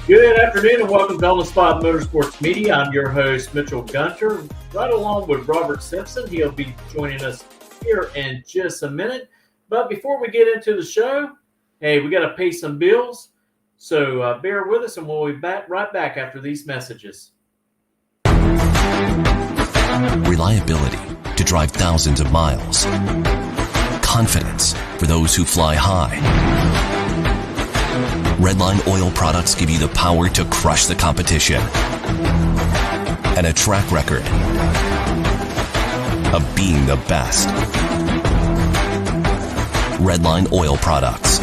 Good afternoon and welcome to On the Spot Motorsports Media. I'm your host, Mitchell Gunter, right along with Robert Simpson. He'll be joining us here in just a minute. But before we get into the show, hey, we got to pay some bills. So bear with us and we'll be right back after these messages. Reliability to drive thousands of miles. Confidence for those who fly high. Redline oil products give you the power to crush the competition and a track record of being the best. Redline oil products.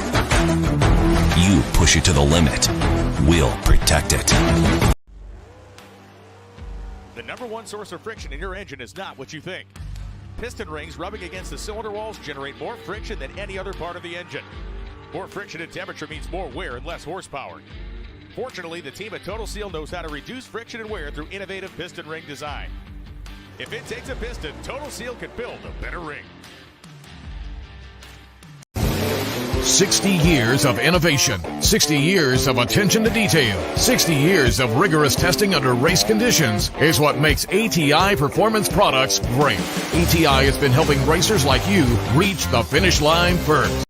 You push it to the limit, we'll protect it. The number one source of friction in your engine is not what you think. Piston rings rubbing against the cylinder walls generate more friction than any other part of the engine. More friction and temperature means more wear and less horsepower. Fortunately, the team at Total Seal knows how to reduce friction and wear through innovative piston ring design. If it takes a piston, Total Seal can build a better ring. 60 years of innovation, 60 years of attention to detail, 60 years of rigorous testing under race conditions is what makes ATI Performance Products great. ATI has been helping racers like you reach the finish line first.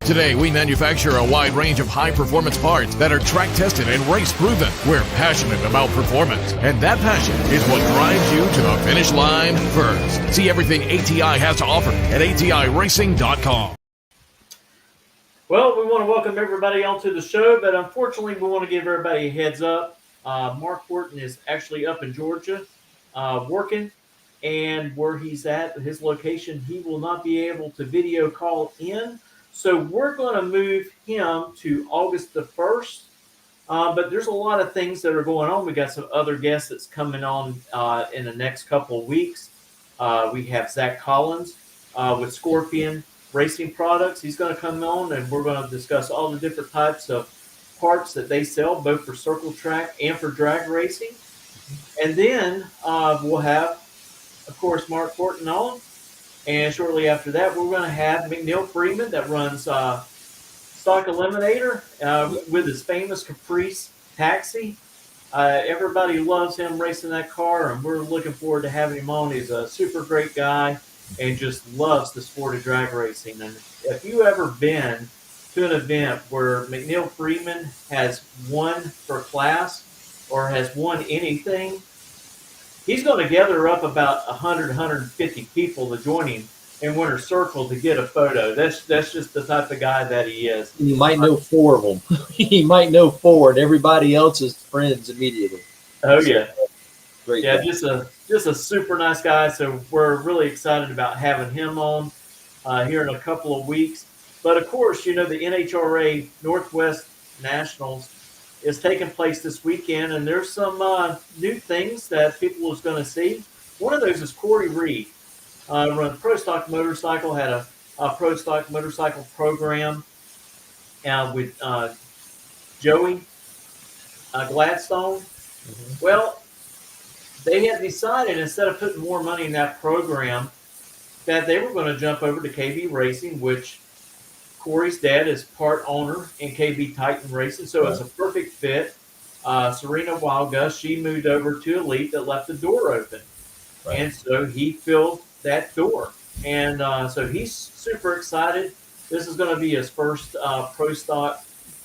Today, we manufacture a wide range of high-performance parts that are track-tested and race-proven. We're passionate about performance, and that passion is what drives you to the finish line first. See everything ATI has to offer at ATIRacing.com. Well, we want to welcome everybody onto the show, but unfortunately, we want to give everybody a heads up. Mark Horton is actually up in Georgia working, and where he's at, his location, he will not be able to video call in. So we're going to move him to August the 1st, but there's a lot of things that are going on. We got some other guests that's coming on in the next couple of weeks. We have Zach Collins with Scorpion Racing Products. He's going to come on, and we're going to discuss all the different types of parts that they sell, both for circle track and for drag racing. And then we'll have, of course, Mark Horton on. And shortly after that, we're going to have McNeil Freeman that runs Stock Eliminator with his famous Caprice Taxi. Everybody loves him racing that car, and we're looking forward to having him on. He's a super great guy and just loves the sport of drag racing. And if you've ever been to an event where McNeil Freeman has won for class or has won anything, he's going to gather up about 100, 150 people to join him in Winner's Circle to get a photo. That's just the type of guy that he is. You might know four of them. He might know four, and everybody else is friends immediately. Oh, yeah. Great. Yeah, guy. just a super nice guy. So we're really excited about having him on here in a couple of weeks. But, of course, you know, the NHRA Northwest Nationals is taking place this weekend, and there's some new things that people is going to see. One of those is Corey Reed. Runs Pro Stock Motorcycle, had a Pro Stock Motorcycle program with Joey Gladstone. Mm-hmm. Well, they had decided, instead of putting more money in that program, that they were going to jump over to KB Racing, which Corey's dad is part owner in KB Titan Racing, so it's a perfect fit. Serena Wildgus, she moved over to Elite that left the door open. Right. And so he filled that door. And so he's super excited. This is going to be his first Pro Stock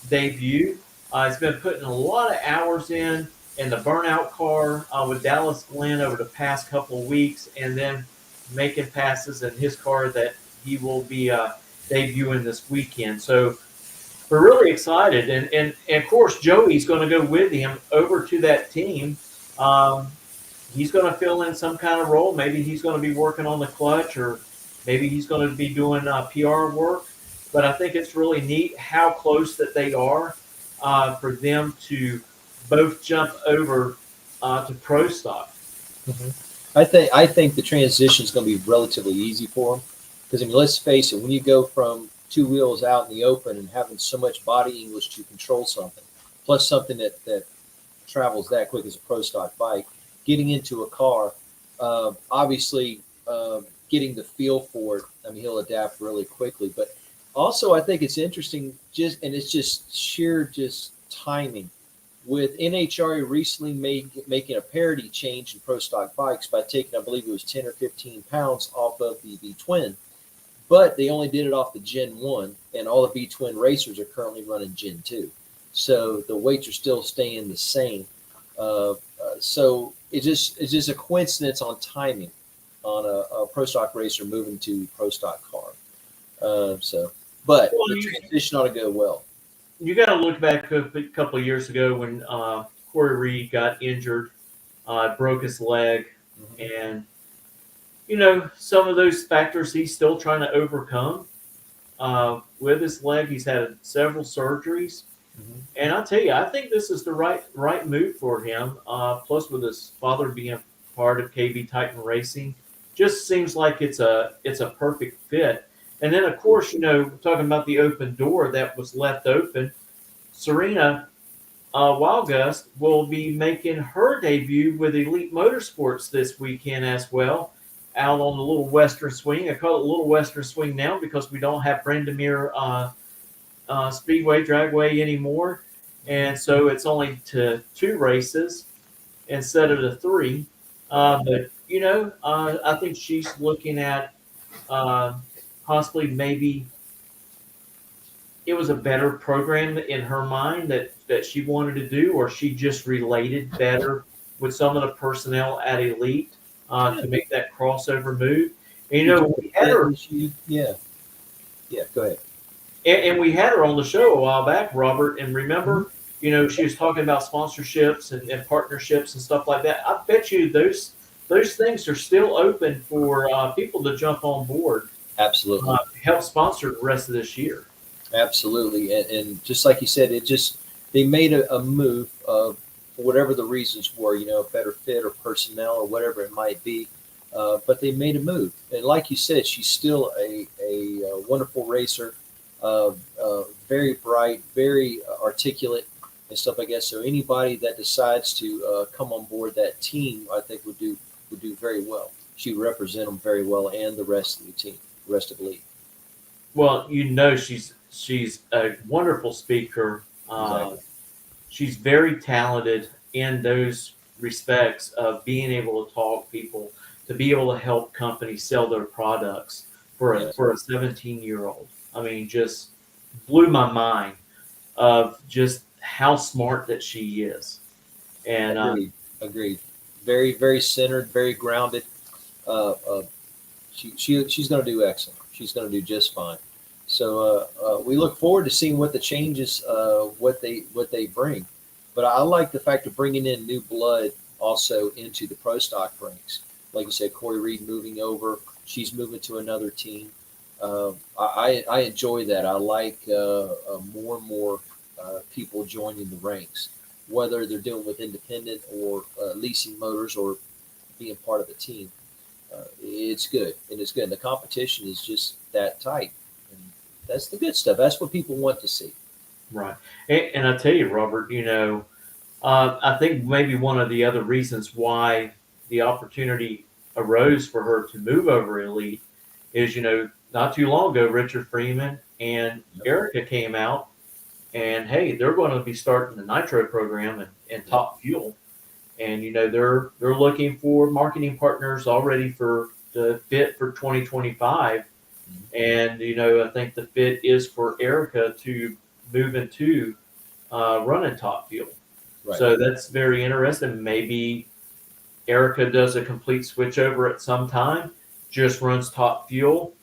debut. He's been putting a lot of hours in the burnout car with Dallas Glenn over the past couple of weeks, and then making passes in his car that he will be debuting this weekend. So we're really excited. And of course, Joey's going to go with him over to that team. He's going to fill in some kind of role. Maybe he's going to be working on the clutch, or maybe he's going to be doing PR work. But I think it's really neat how close that they are for them to both jump over to Pro Stock. Mm-hmm. I think the transition is going to be relatively easy for them, because I mean, let's face it, when you go from two wheels out in the open and having so much body English to control something, plus something that travels that quick as a Pro Stock bike, getting into a car, obviously getting the feel for it. I mean, he'll adapt really quickly. But also, I think it's interesting, it's just sheer timing. with NHRA recently making a parity change in Pro Stock bikes by taking, I believe it was 10 or 15 pounds off of the V-twin, but they only did it off the Gen 1, and all the V-twin racers are currently running Gen 2. So the weights are still staying the same. So it's just a coincidence on timing on a Pro Stock racer moving to Pro Stock car. But Well, the transition ought to go well. You got to look back a couple of years ago when Corey Reed got injured, broke his leg, and some of those factors he's still trying to overcome. With his leg, he's had several surgeries, and I'll tell you, I think this is the right move for him. Plus, with his father being part of KB Titan Racing, just seems like it's a perfect fit. And then, of course, talking about the open door that was left open, Serena Wildgust will be making her debut with Elite Motorsports this weekend as well, out on the Little Western Swing. I call it Little Western Swing now because we don't have Brandomere Speedway Dragway anymore. And so it's only to 2 races instead of the 3. But, I think she's looking at possibly maybe it was a better program in her mind that she wanted to do, or she just related better with some of the personnel at Elite to make that crossover move. And, we had her. Yeah, go ahead. And we had her on the show a while back, Robert. And remember, she was talking about sponsorships and partnerships and stuff like that. I bet you those things are still open for people to jump on board. Absolutely. Help sponsor the rest of this year. Absolutely. And just like you said, they made a move for whatever the reasons were, a better fit or personnel or whatever it might be. But they made a move. And like you said, she's still a wonderful racer, very bright, very articulate and stuff like that. So anybody that decides to come on board that team, I think would do very well. She would represent them very well and the rest of the team, the rest of the league. Well, she's a wonderful speaker. Exactly. She's very talented in those respects of being able to talk people, to be able to help companies sell their products for a 17-year-old. I mean, just blew my mind of just how smart that she is. And Agreed. Very, very centered, very grounded. She's going to do excellent. She's going to do just fine. So we look forward to seeing what the changes, what they bring. But I like the fact of bringing in new blood also into the Pro Stock ranks. Like you said, Corey Reed moving over. She's moving to another team. I enjoy that. I like more and more people joining the ranks, whether they're dealing with independent or leasing motors or being part of a team. It's good, and it's good. And the competition is just that tight. And that's the good stuff. That's what people want to see. Right. And I tell you, Robert, I think maybe one of the other reasons why the opportunity arose for her to move over Elite is, not too long ago, Richard Freeman and Erica came out and, hey, they're going to be starting the Nitro program and Top Fuel. And, they're looking for marketing partners already for the fit for 2025. And, I think the fit is for Erica to move into running Top Fuel. Right. So that's very interesting. Maybe Erica does a complete switch over at some time, just runs Top Fuel.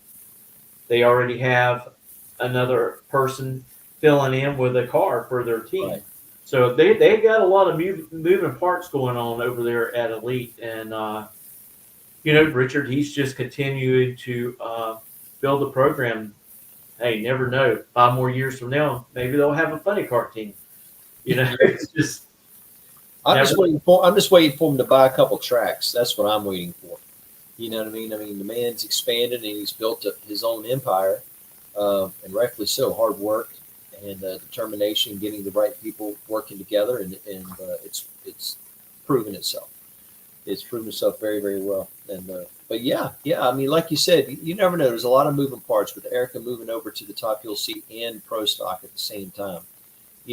They already have another person filling in with a car for their team. Right. So they got a lot of moving parts going on over there at Elite. And, Richard, he's just continuing to build the program. Hey, never know. 5 more years from now, maybe they'll have a funny car team. It's just. I'm just waiting for him to buy a couple tracks. That's what I'm waiting for. You know what I mean? I mean, the man's expanded and he's built his own empire, and rightfully so. Hard work and determination, getting the right people working together, and it's proven itself. It's proven itself very, very well. And but yeah. I mean, like you said, you never know. There's a lot of moving parts with Erica moving over to the Top Fuel seat and Pro Stock at the same time.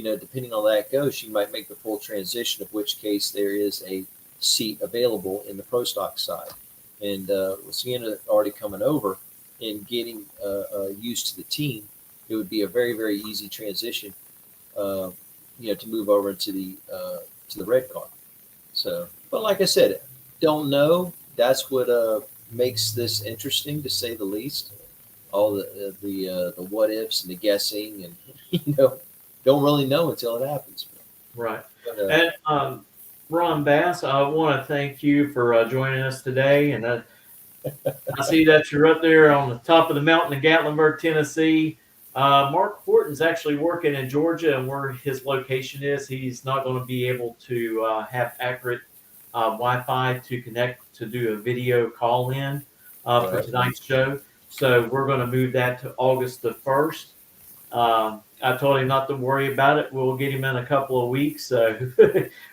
depending on that goes, she might make the full transition, of which case there is a seat available in the pro stock side. And with Sienna already coming over and getting used to the team, it would be a very, very easy transition, to move over into the red car. So, but like I said, don't know. That's what makes this interesting, to say the least. All the what ifs and the guessing, and don't really know until it happens. Right. But, And Ron Bass, I want to thank you for joining us today. And I see that you're up there on the top of the mountain in Gatlinburg, Tennessee. Mark Horton's actually working in Georgia, and where his location is, he's not going to be able to have accurate Wi-Fi to connect to do a video call in for tonight's show. So we're going to move that to August the 1st. I told him not to worry about it. We'll get him in a couple of weeks. So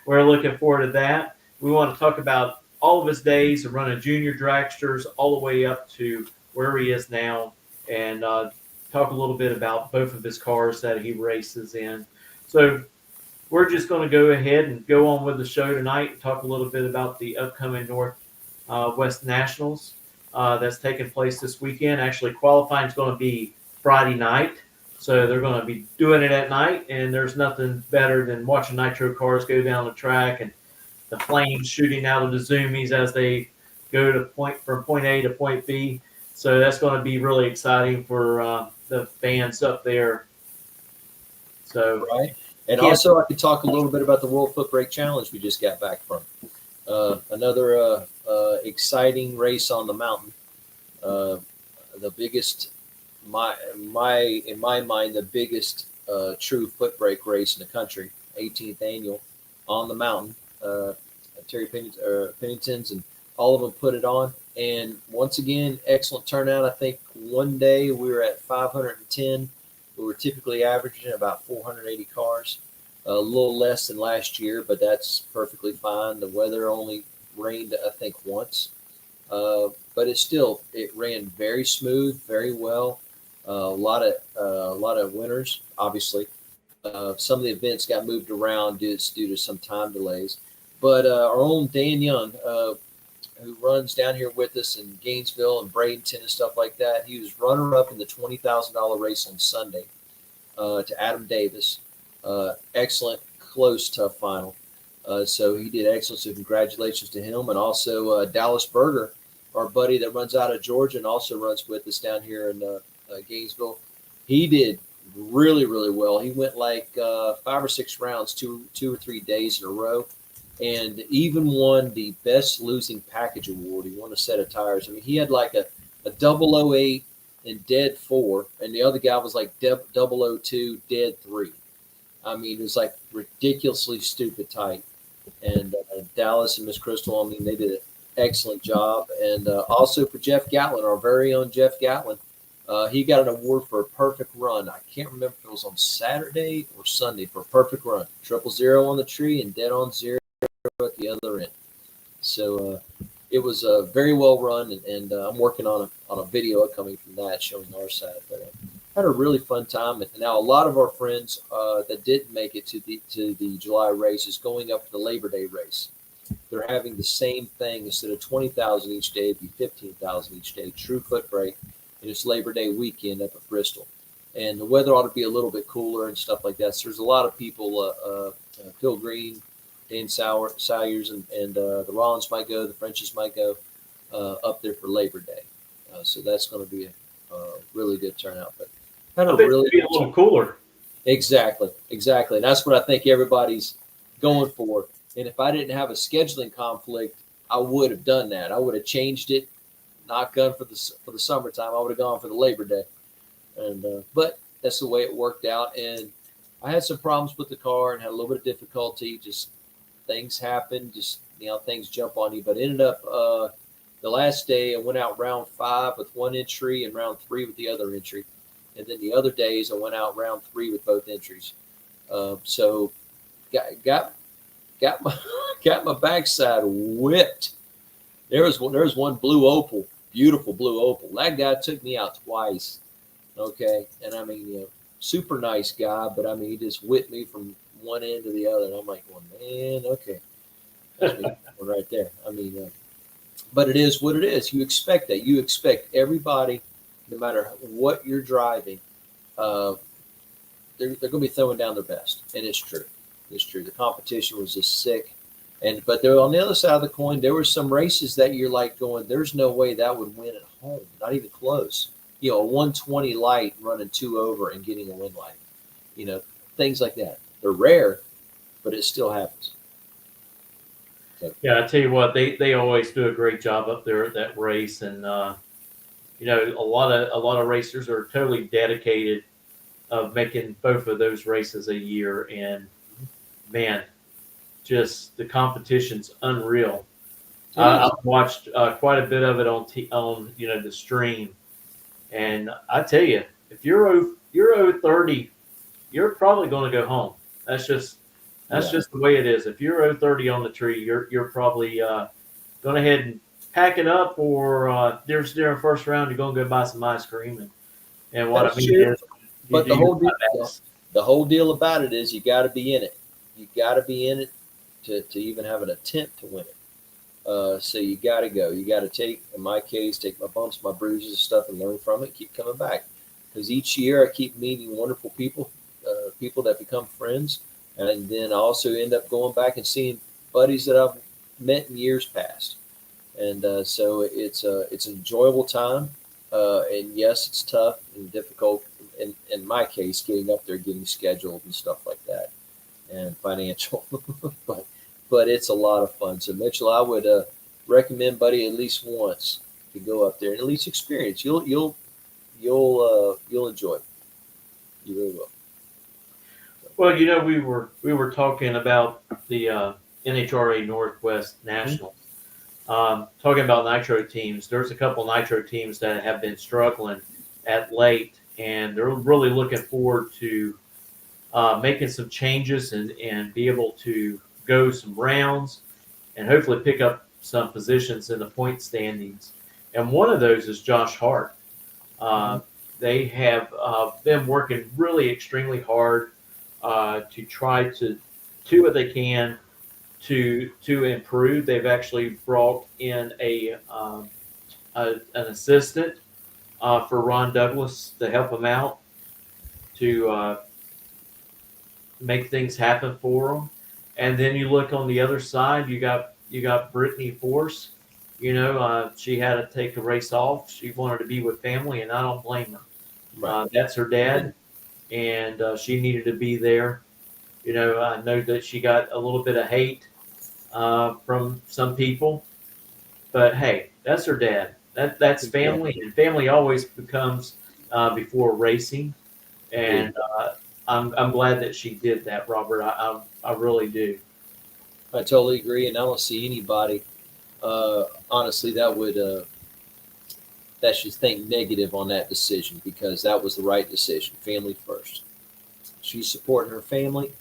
we're looking forward to that. We want to talk about all of his days of running junior dragsters all the way up to where he is now, and talk a little bit about both of his cars that he races in. So we're just going to go ahead and go on with the show tonight and talk a little bit about the upcoming Northwest Nationals that's taking place this weekend. Actually, qualifying is going to be Friday night. So they're going to be doing it at night, and there's nothing better than watching nitro cars go down the track and the flames shooting out of the zoomies as they go from point A to point B. So that's going to be really exciting for the fans up there. So right. And also, I could talk a little bit about the World Foot Brake Challenge we just got back from. Another exciting race on the mountain. The biggest, in my mind, the biggest true foot brake race in the country. 18th annual on the mountain. Terry Pennington's and all of them put it on. And once again, excellent turnout. I think one day we were at 510. We were typically averaging about 480 cars, a little less than last year, but that's perfectly fine. The weather only rained, I think, once, but it ran very smooth, very well. A lot of winners, obviously. Some of the events got moved around due to some time delays, but our own Dan Young, who runs down here with us in Gainesville and Bradenton and stuff like that. He was runner-up in the $20,000 race on Sunday to Adam Davis. Excellent, close, tough final. So he did excellent. So congratulations to him. And also Dallas Berger, our buddy that runs out of Georgia and also runs with us down here in Gainesville. He did really, really well. He went like 5 or 6 rounds, two or 3 days in a row. And even won the best losing package award. He won a set of tires. I mean, he had like a 008 and dead 4, and the other guy was like 002 dead 3. I mean, it was like ridiculously stupid tight. And Dallas and Miss Crystal, I mean, they did an excellent job. And also for Jeff Gatlin, our very own Jeff Gatlin, he got an award for a perfect run. I can't remember if it was on Saturday or Sunday for a perfect run. 000 on the tree and dead on 0 at the other end. So it was very well run, and I'm working on a video coming from that showing our side. But had a really fun time. And now a lot of our friends that didn't make it to the July race is going up to the Labor Day race. They're having the same thing. Instead of 20,000 each day, it'd be 15,000 each day. True foot brake, and it's Labor Day weekend up at Bristol. And the weather ought to be a little bit cooler and stuff like that. So there's a lot of people. Phil Green, Dan Salyers, and the Rollins might go, the Frenches might go up there for Labor Day. So that's going to be a really good turnout. But I think it'll be a little cooler. Exactly. And that's what I think everybody's going for. And if I didn't have a scheduling conflict, I would have done that. I would have changed it, not gone for the summertime. I would have gone for the Labor Day. And but that's the way it worked out. And I had some problems with the car and had a little bit of difficulty. Just things happen. Just things jump on you. But ended up the last day I went out round 5 with one entry and round 3 with the other entry. And then the other days I went out round 3 with both entries. So got my backside whipped. There was one blue opal, beautiful blue opal. That guy took me out twice. Okay, and I mean, super nice guy, but I mean, he just whipped me from one end to the other, and I'm like, well, man, okay, that's me right there. I mean, but it is what it is. You expect that. You expect everybody, no matter what you're driving, uh, they're going to be throwing down their best, and it's true. It's true. The competition was just sick, but there on the other side of the coin, there were some races that you're like going, "There's no way that would win at home, not even close." You know, a 120 light running 2 over and getting a win light. You know, things like that. They're rare, but it still happens. So. Yeah, I tell you what, they always do a great job up there at that race, and you know, a lot of racers are totally dedicated of making both of those races a year, and man, just the competition's unreal. I've watched quite a bit of it on you know the stream, and I tell you, if you're 030, you're probably going to go home. That's just the way it is. If you're 030 on the tree, you're probably going ahead and pack it up, or during first round, you're going to go buy some ice cream. And what That's I mean true. is, But the whole deal about it is you got to be in it. You got to be in it to even have an attempt to win it. So you got to go. You got to take, in my case, take my bumps, my bruises, and stuff, and learn from it. Keep coming back, because each year I keep meeting wonderful people, people that become friends, and then I also end up going back and seeing buddies that I've met in years past. And so it's an enjoyable time. And yes, it's tough and difficult. In my case, getting up there, getting scheduled and stuff like that, and financial, but it's a lot of fun. So Mitchell, I would recommend, buddy, at least once to go up there and at least experience. You'll enjoy it. You really will. well, you know, we were talking about the NHRA Northwest Nationals, talking about nitro teams. There's a couple nitro teams that have been struggling at late, and they're really looking forward to making some changes and be able to go some rounds and hopefully pick up some positions in the point standings. And one of those is Josh Hart. They have been working really extremely hard to try to do what they can to improve. They've actually brought in an assistant for Ron Douglas to help him out to make things happen for them. And then you look on the other side, you got Brittany Force. You know, she had to take a race off. She wanted to be with family, and I don't blame her. Right. That's her dad, and she needed to be there. You know, I know that she got a little bit of hate from some people, but hey, that's her dad. That's family, and family always becomes before racing. And I'm glad that she did that, Robert. I really do. I totally agree, and I don't see anybody, honestly, that should think negative on that decision, because that was the right decision. Family first. She's supporting her family,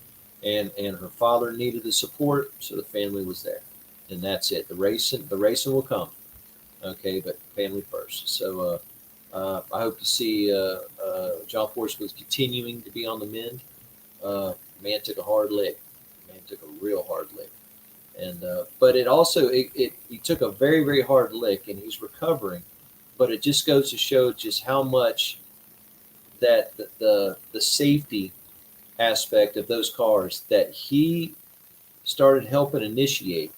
and her father needed the support, so the family was there, and that's it. The racing will come, okay, but family first. So I hope to see John Force was continuing to be on the mend. Man took a hard lick. Man took a real hard lick. And but it also he took a very, very hard lick, and he's recovering. But it just goes to show just how much that the safety aspect of those cars that he started helping initiate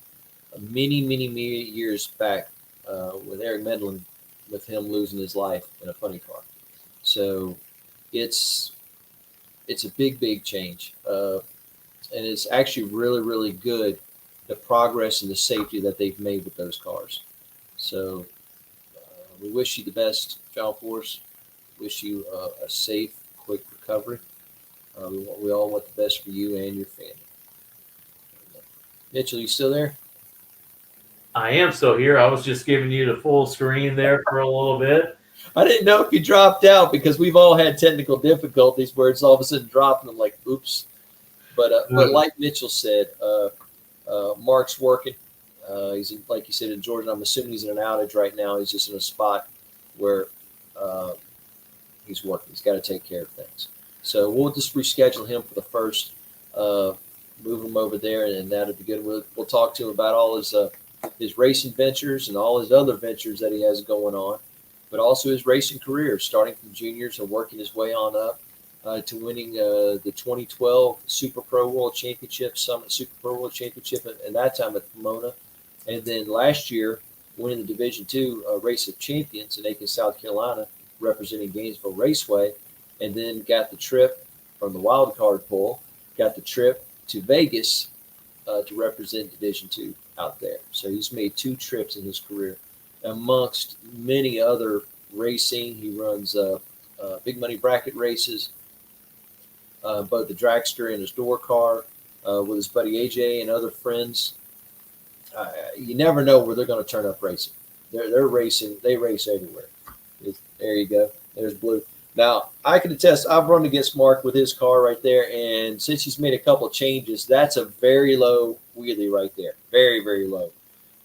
many, many, many years back with Eric Medlin, with him losing his life in a funny car. So it's a big, big change, and it's actually really, really good, the progress and the safety that they've made with those cars. So we wish you the best, John Force. Wish you a safe, quick recovery. We all want the best for you and your family. Mitchell, you still there? I am still here. I was just giving you the full screen there for a little bit. I didn't know if you dropped out, because we've all had technical difficulties where it's all of a sudden dropping. I'm like, oops. But like Mitchell said, Mark's working. He's in, like you said, in Georgia. I'm assuming he's in an outage right now. He's just in a spot where he's working. He's got to take care of things. So we'll just reschedule him for the first, move him over there, and that'll be good. We'll talk to him about all his racing ventures and all his other ventures that he has going on, but also his racing career, starting from juniors and working his way on up to winning the 2012 Super Pro World Championship, Summit Super Pro World Championship, and that time at Pomona. And then last year, winning the Division II Race of Champions in Aiken, South Carolina, representing Gainesville Raceway, and then got the trip from the wild card pool, got the trip to Vegas to represent Division II out there. So he's made 2 trips in his career, amongst many other racing. He runs big money bracket races, both the dragster and his door car, with his buddy AJ and other friends. You never know where they're going to turn up racing. They're racing. They race everywhere. There you go. There's Blue. Now, I can attest, I've run against Mark with his car right there, and since he's made a couple of changes, that's a very low wheelie right there. Very, very low.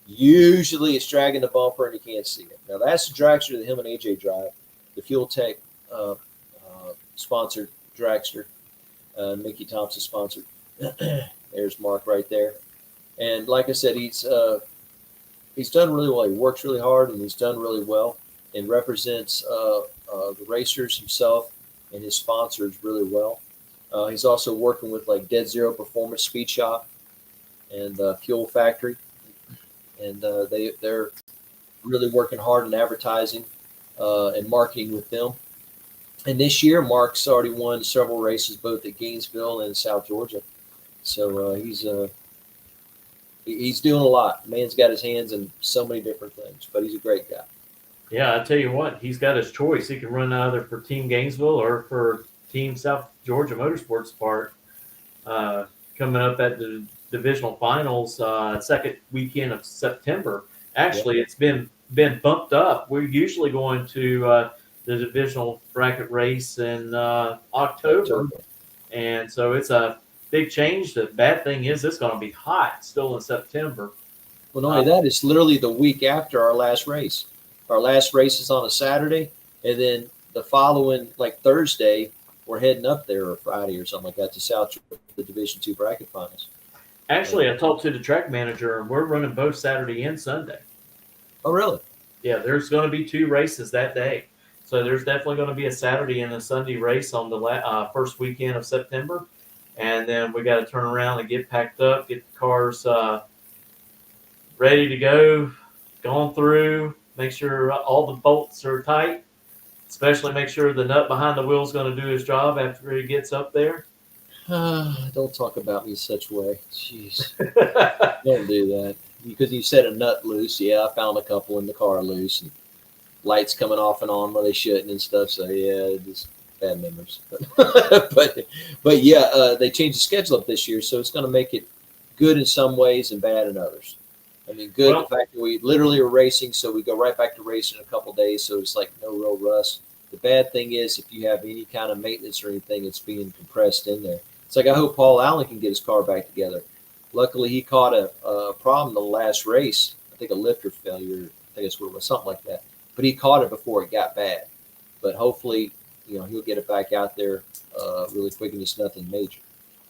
Usually it's dragging the bumper and you can't see it. Now, that's the dragster that him and AJ drive, the Fuel Tech sponsored dragster, Mickey Thompson sponsored. There's Mark right there. And like I said, he's done really well. He works really hard, and he's done really well, and represents the racers himself and his sponsors really well. He's also working with like Dead Zero Performance Speed Shop and Fuel Factory, and they're really working hard in advertising and marketing with them. And this year, Mark's already won several races, both at Gainesville and South Georgia. So he's doing a lot. Man's got his hands in so many different things, but he's a great guy. Yeah, I tell you what, he's got his choice. He can run either for Team Gainesville or for Team South Georgia Motorsports part. Coming up at the divisional finals, second weekend of September. Actually, It's been bumped up. We're usually going to the divisional bracket race in October, and so it's a big change. The bad thing is it's going to be hot still in September. Well, not only that, it's literally the week after our last race. Our last race is on a Saturday, and then the following, like Thursday, we're heading up there, or Friday or something like that, to South Georgia, the Division II bracket finals. Actually, I talked to the track manager, and we're running both Saturday and Sunday. Oh, really? Yeah, there's going to be 2 races that day. So there's definitely going to be a Saturday and a Sunday race on the first weekend of September. And then we got to turn around and get packed up, get the cars ready to go, gone through, make sure all the bolts are tight, especially make sure the nut behind the wheel is going to do his job after he gets up there. Don't talk about me such a way. Jeez. Don't do that. Because you said a nut loose. Yeah, I found a couple in the car loose, and lights coming off and on where they shouldn't and stuff. So, yeah, just bad memories. but yeah, they changed the schedule up this year, so it's going to make it good in some ways and bad in others. I mean, good, the fact that we literally are racing, so we go right back to racing in a couple of days, so it's like no real rust. The bad thing is if you have any kind of maintenance or anything, it's being compressed in there. It's like I hope Paul Allen can get his car back together. Luckily, he caught a problem the last race. I think a lifter failure. I think it's what it was, something like that. But he caught it before it got bad. But hopefully, he'll get it back out there really quick, and it's nothing major.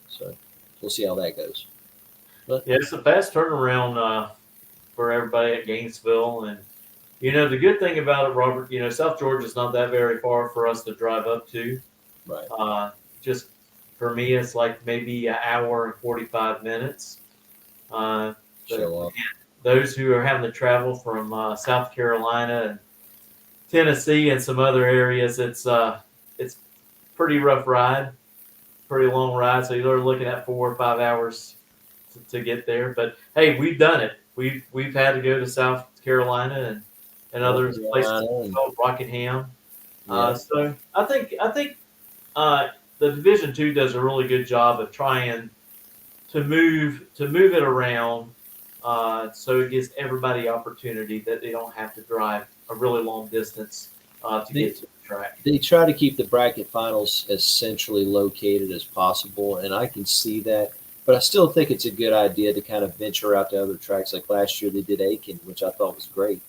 So we'll see how that goes. But, yeah, it's a fast turnaround for everybody at Gainesville. And, the good thing about it, Robert, South Georgia's not that very far for us to drive up to. Right. Just for me, it's like maybe an hour and 45 minutes. Those who are having to travel from South Carolina and Tennessee and some other areas, it's pretty rough ride, pretty long ride. So you're looking at 4 or 5 hours to get there. But hey, we've done it. We've had to go to South Carolina and other places called Rockingham. Yeah. So I think the Division II does a really good job of trying to move it around, so it gives everybody opportunity that they don't have to drive a really long distance to get to the track. They try to keep the bracket finals as centrally located as possible, and I can see that. But I still think it's a good idea to kind of venture out to other tracks. Like last year they did Aiken, which I thought was great.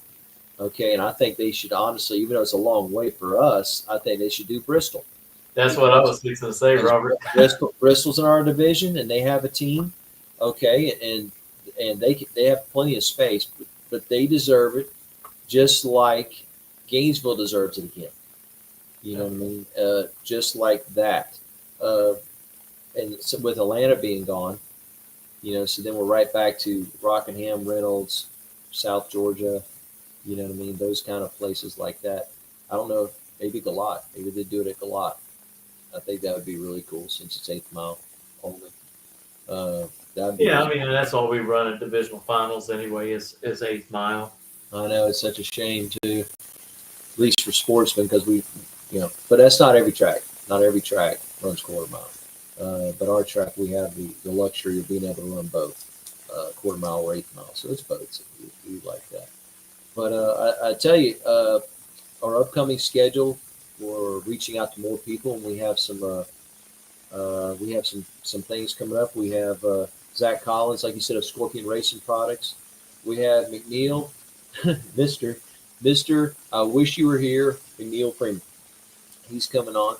Okay, and I think they should honestly, even though it's a long way for us, I think they should do Bristol. That's what I was fixing to say, Robert. Bristol's in our division, and they have a team. Okay, and they have plenty of space, but they deserve it, just like Gainesville deserves it again. You know what I mean? Just like that. And so with Atlanta being gone, so then we're right back to Rockingham, Reynolds, South Georgia. You know what I mean? Those kind of places like that. I don't know. Maybe Galat. Maybe they do it at Galat. I think that would be really cool since it's 8th mile only. That'd be Yeah, really I mean, that's all we run in divisional finals anyway is 8th mile. I know it's such a shame too, at least for sportsmen, because but that's not every track. Not every track runs quarter mile. But our track, we have the luxury of being able to run both, quarter mile or 8th mile. So it's both. So we like that. But I tell you, our upcoming schedule, we're reaching out to more people, and we have some things coming up. We have Zach Collins, like you said, of Scorpion Racing Products. We have McNeil, Mister. I wish you were here, McNeil Freeman. He's coming on,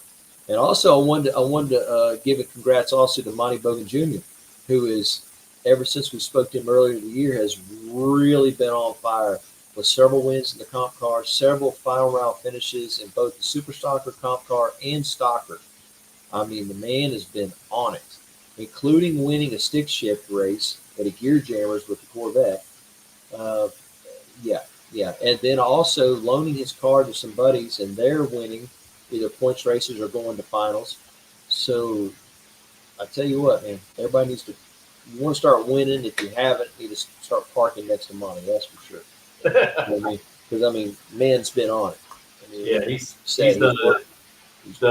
and also I wanted to give a congrats also to Monty Bogan Jr., who is, ever since we spoke to him earlier in the year, has really been on fire with several wins in the comp car, several final round finishes in both the Super Stocker, comp car, and Stocker. I mean, the man has been on it, including winning a stick shift race at a Gear Jammers with the Corvette. Yeah. And then also loaning his car to some buddies, and they're winning either points races or going to finals. So I tell you what, man, everybody needs to, you want to start winning. If you haven't, you need to start parking next to money. That's for sure. You know what I mean? Because, I mean, man's been on it. I mean, Yeah, he's done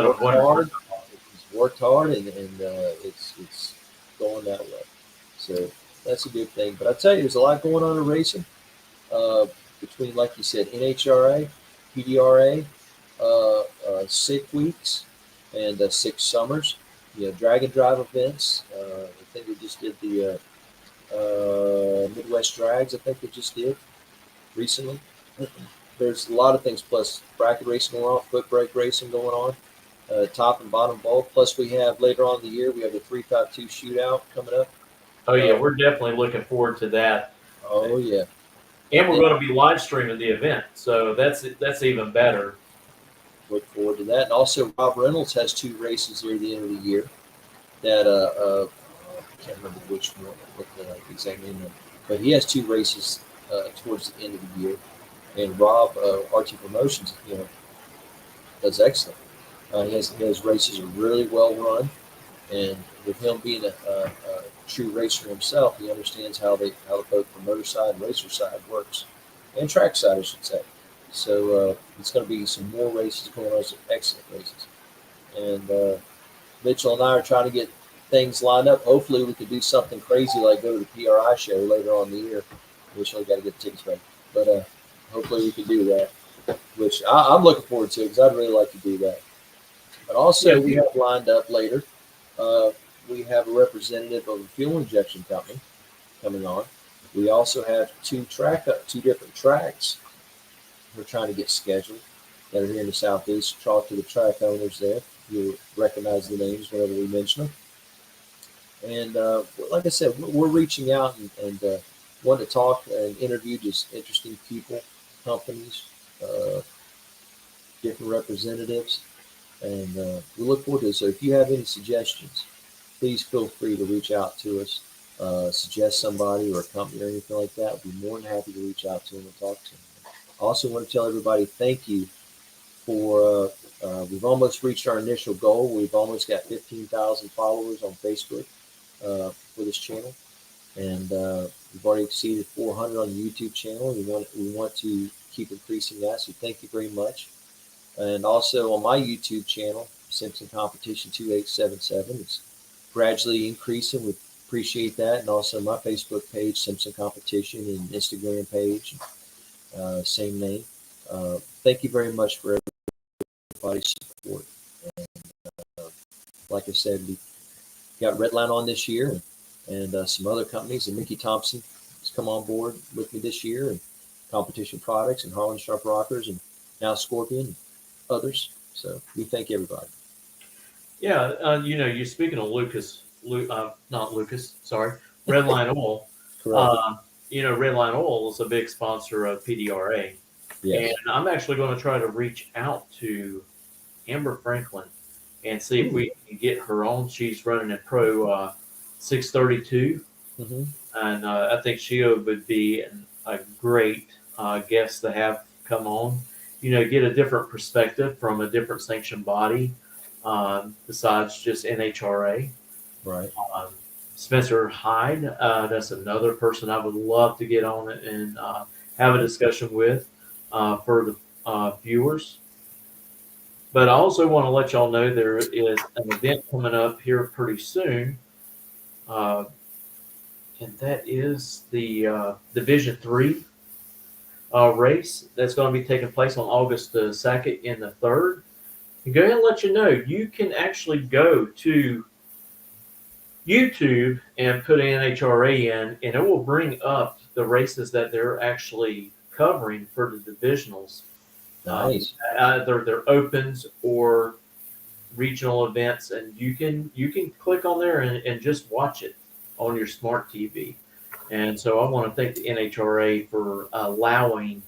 a worked wonderful hard. He's worked hard, and it's going that way. So that's a good thing. But I tell you, there's a lot going on in racing. Between, like you said, NHRA, PDRA, 6 weeks, and 6 summers. Drag and drive events. I think we just did the Midwest Drags. I think they just did recently. There's a lot of things, plus bracket racing going on, foot brake racing going on, top and bottom bowl. Plus we have later on in the year, we have the 352 shootout coming up. Oh yeah, we're definitely looking forward to that. Oh yeah. And we're going to be live streaming the event, so that's even better. Look forward to that. And also, Rob Reynolds has 2 races near the end of the year that I can't remember which one, what the exact name of, but he has 2 races towards the end of the year. And Rob, RT Promotions, does excellent. His races are really well run, and with him being a true racer himself, he understands how both promoter side and racer side works, and track side, I should say. So it's going to be some more races going on, some excellent races. And Mitchell and I are trying to get things lined up. Hopefully, we could do something crazy like go to the PRI show later on in the year. Which I got to get the tickets ready, but hopefully we can do that. Which I'm looking forward to, because I'd really like to do that. But also, we have lined up later. We have a representative of a fuel injection company coming on. We also have 2 different tracks we're trying to get scheduled that are here in the Southeast. Talk to the track owners there. You'll recognize the names whenever we mention them. And like I said, we're reaching out and want to talk and interview just interesting people, companies, different representatives, and we look forward to it. So if you have any suggestions, please feel free to reach out to us, suggest somebody or a company or anything like that. We'd be more than happy to reach out to them and talk to them. I also want to tell everybody thank you for, we've almost reached our initial goal. We've almost got 15,000 followers on Facebook for this channel. And we've already exceeded 400 on the YouTube channel. We want to keep increasing that. So thank you very much. And also on my YouTube channel, Simpson Competition 2877, it's gradually increasing. We appreciate that. And also my Facebook page, Simpson Competition, and Instagram page, same name. Thank you very much for everybody's support. And like I said, we got Redline on this year, and some other companies. And Mickey Thompson has come on board with me this year, and Competition Products, and Harlan Sharp Rockers, and now Scorpion, and others. So we thank everybody. Yeah, you speaking of not Lucas, sorry, Redline Oil. Correct. Uh, Redline Oil is a big sponsor of PDRA, and Yes. I'm actually going to try to reach out to Amber Franklin and see if Hmm. we can get her on. She's running in Pro 632, Hmm. and I think she would be a great guest to have come on. Get a different perspective from a different sanctioned body besides just NHRA. Right. Um, Spencer Hyde, that's another person I would love to get on and have a discussion with for the viewers. But I also want to let y'all know there is an event coming up here pretty soon, uh, and that is the Division Three race that's going to be taking place on August the 2nd and the 3rd. And go ahead and let you know you can actually go to YouTube and put NHRA in, and it will bring up the races that they're actually covering for the divisionals. Nice. Either they're opens or regional events, and you can click on there and just watch it on your smart TV. And so I want to thank the NHRA for allowing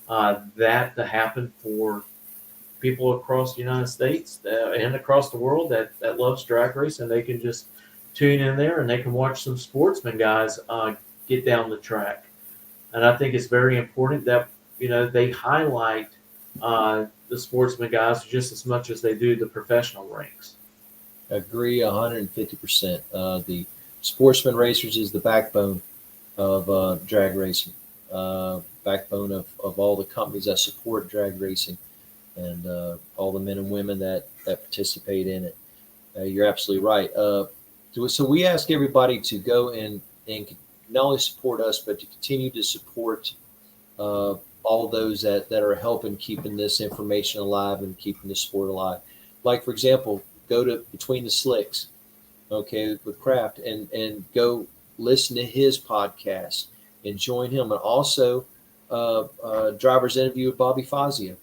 that to happen for people across the United States and across the world that loves drag race, and they can just tune in there and they can watch some sportsman guys get down the track. And I think it's very important that they highlight the sportsman guys just as much as they do the professional ranks. Agree 150%. The sportsman racers is the backbone of drag racing, backbone of all the companies that support drag racing, and all the men and women that participate in it. You're absolutely right. So we ask everybody to go and not only support us, but to continue to support all those that are helping keeping this information alive and keeping the sport alive. Like, for example, go to Between the Slicks, okay, with Kraft, and go listen to his podcast and join him. And also, Driver's Interview with Bobby Fazio.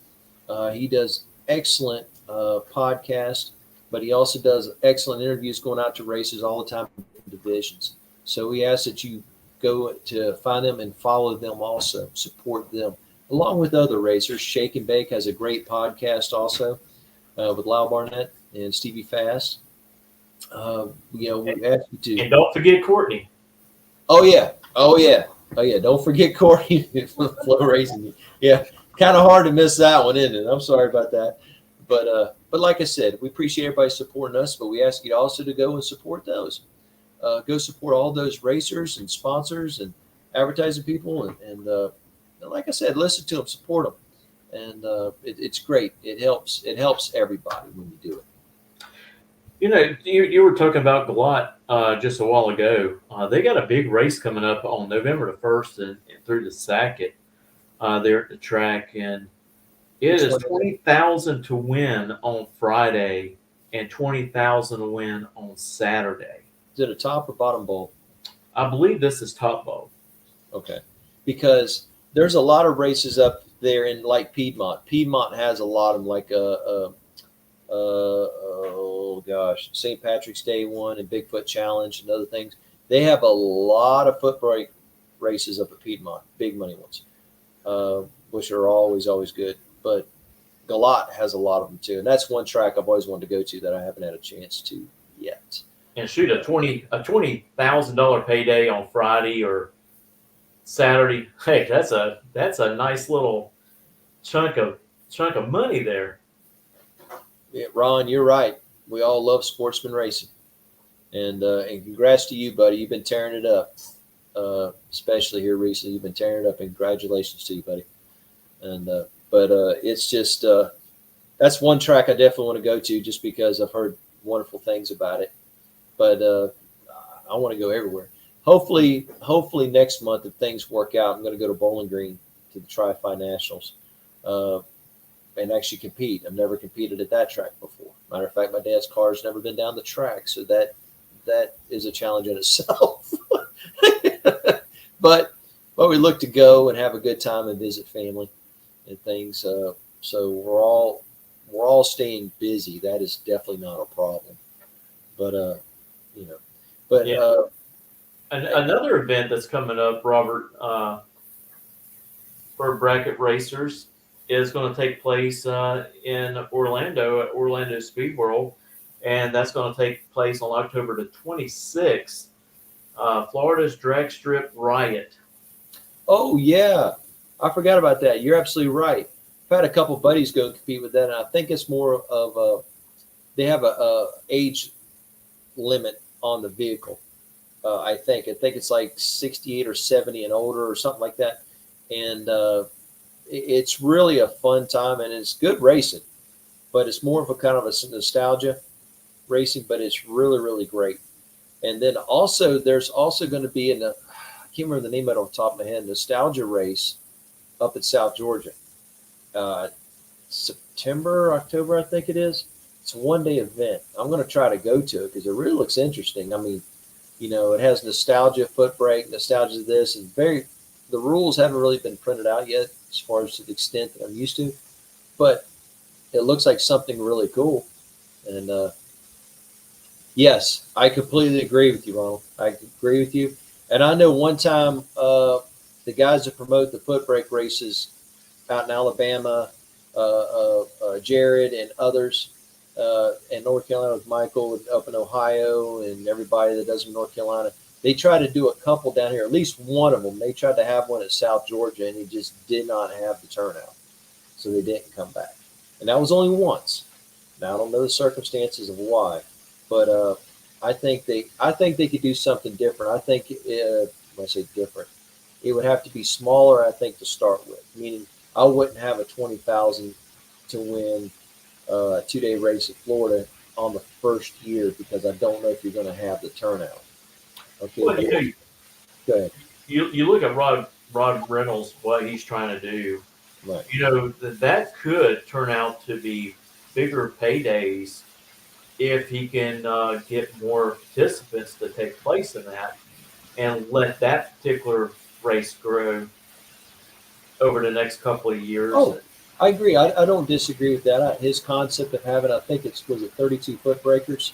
He does excellent podcast, but he also does excellent interviews going out to races all the time in divisions. So we ask that you go to find them and follow them also, support them, along with other racers. Shake and Bake has a great podcast also with Lyle Barnett and Stevie Fast. We ask you to. And don't forget Courtney. Oh yeah, oh yeah, oh yeah. Don't forget Courtney from Flow Racing. Yeah, kind of hard to miss that one, isn't it? I'm sorry about that, but like I said, we appreciate everybody supporting us, but we ask you also to go and support those. Go support all those racers and sponsors and advertising people, and like I said, listen to them, support them, and it's great. It helps everybody when you do it. You were talking about Galat just a while ago. They got a big race coming up on November the 1st and through the 2nd there at the track, and it is 20,000 to win on Friday and 20,000 to win on Saturday. Is it a top or bottom bowl? I believe this is top bowl. Okay, because there's a lot of races up there in like Piedmont. Piedmont has a lot of them, like oh gosh, St. Patrick's Day one and Bigfoot Challenge and other things. They have a lot of foot brake races up at Piedmont, big money ones, which are always good. But Galat has a lot of them too, and that's one track I've always wanted to go to that I haven't had a chance to yet. And shoot, a $20,000 payday on Friday or Saturday. Hey, that's a nice little chunk of money there. Yeah, Ron, you're right. We all love sportsman racing, and congrats to you, buddy. You've been tearing it up, especially here recently. You've been tearing it up, and congratulations to you, buddy. And but it's just that's one track I definitely want to go to, just because I've heard wonderful things about it. But I want to go everywhere. Hopefully next month, if things work out, I'm going to go to Bowling Green to the Tri-Fi Nationals. And actually compete. I've never competed at that track before. Matter of fact, my dad's car's never been down the track, so that is a challenge in itself. but we look to go and have a good time and visit family and things. So we're all we're all staying busy, that is definitely not a problem. But you know, but Yeah. Another event that's coming up, Robert, for bracket racers is going to take place in Orlando at Orlando Speed World, and that's going to take place on October the 26th. Florida's Drag Strip Riot. oh yeah, I forgot about that. You're absolutely right. I've had a couple buddies go compete with that, and I think it's more of a they have a age limit on the vehicle. I think it's like 68 or 70 and older or something like that, and it's really a fun time and it's good racing, but it's more of a kind of a nostalgia racing, but it's really really great. And then also there's also going to be I can't remember the name of it off the top of my head, nostalgia race up at South Georgia, uh, September October I think it is. It's a 1 day event. I'm going to try to go to it because it really looks interesting. I mean, it has nostalgia foot brake, nostalgia this, and the rules haven't really been printed out yet as far as to the extent that I'm used to, but it looks like something really cool. And yes, I completely agree with you, Ronald. I agree with you. And I know one time the guys that promote the foot brake races out in Alabama, Jared and others, in North Carolina with Michael up in Ohio and everybody that does in North Carolina. They tried to do a couple down here, at least one of them. They tried to have one at South Georgia, and he just did not have the turnout, so they didn't come back. And that was only once. Now I don't know the circumstances of why, but I think they could do something different. I think when I say different, it would have to be smaller. I think to start with, meaning I wouldn't have a 20,000 to win a 2 day race at Florida on the first year because I don't know if you're going to have the turnout. Okay, Well, go ahead. you look at Rod Reynolds, what he's trying to do. Right. That could turn out to be bigger paydays if he can get more participants to take place in that and let that particular race grow over the next couple of years. Oh, I agree. I don't disagree with that. His concept of having, I think was it 32 foot breakers,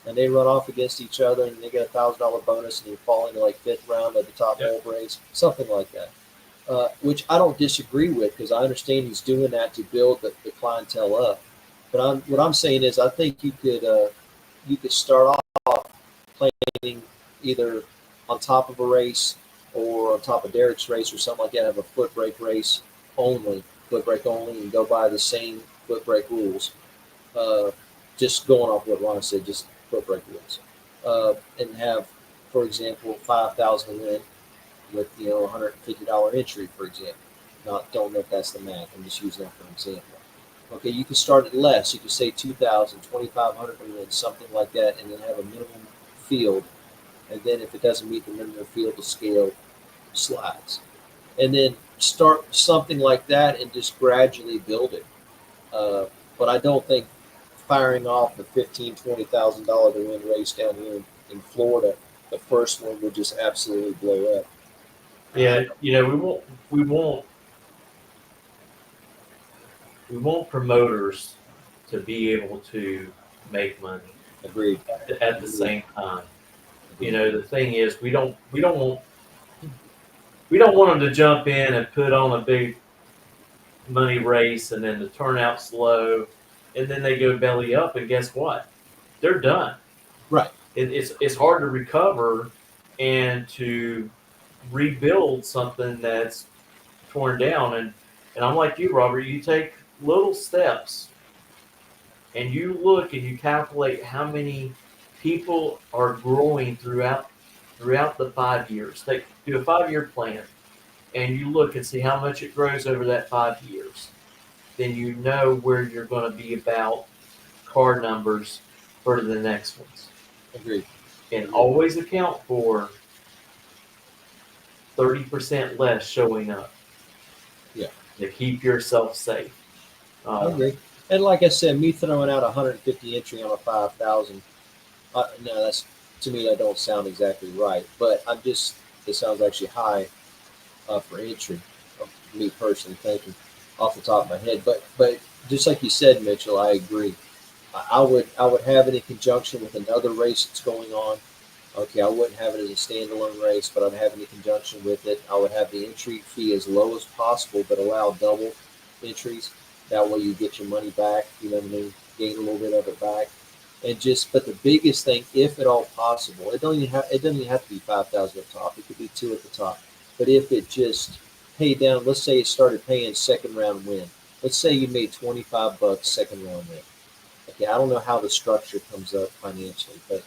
and they run off against each other, and they get $1,000 bonus, and you fall into like fifth round at the top hole race, something like that. Which I don't disagree with because I understand he's doing that to build the clientele up. But what I'm saying is I think you could start off playing either on top of a race or on top of Derek's race or something like that. Have a foot brake race only, foot brake only, and go by the same foot brake rules. Just going off what Ron said, just foot brake rules, and have, for example, 5,000 win with $150 entry, for example. Don't know if that's the math. I'm just using that for an example. Okay, you can start at less. You can say 2,000, 2,500 win, something like that, and then have a minimum field. And then if it doesn't meet the minimum field, the scale slides. And then start something like that and just gradually build it. But I don't think firing off the $15,000-$20,000 to win race down here in Florida, the first one would just absolutely blow up. Yeah, we want promoters to be able to make money Agreed. at the same time. The thing is, we don't want them to jump in and put on a big money race and then the turnout's slow, and then they go belly up, and guess what? They're done. Right. It's hard to recover and to rebuild something that's torn down. And I'm like you, Robert. You take little steps, and you look and you calculate how many people are growing throughout the 5 years. Do a 5 year plan, and you look and see how much it grows over that 5 years. Then you know where you're going to be about car numbers for the next ones. Agreed. And always account for 30% less showing up. Yeah. To keep yourself safe. I agree. And like I said, me throwing out 150 entry on a 5,000, no, that's, to me, that don't sound exactly right. But it sounds actually high for entry, me personally thinking. off the top of my head. But just like you said, Mitchell, I agree. I would have it in conjunction with another race that's going on. Okay, I wouldn't have it as a standalone race, but I'd have it in conjunction with it. I would have the entry fee as low as possible, but allow double entries. That way you get your money back. You know what I mean? Gain a little bit of it back, and just. But the biggest thing, if at all possible, it doesn't even have to be 5,000 at the top. It could be 2 at the top. But if it just paid down, let's say it started paying second round win. Let's say you made $25 second round win. Okay, I don't know how the structure comes up financially, but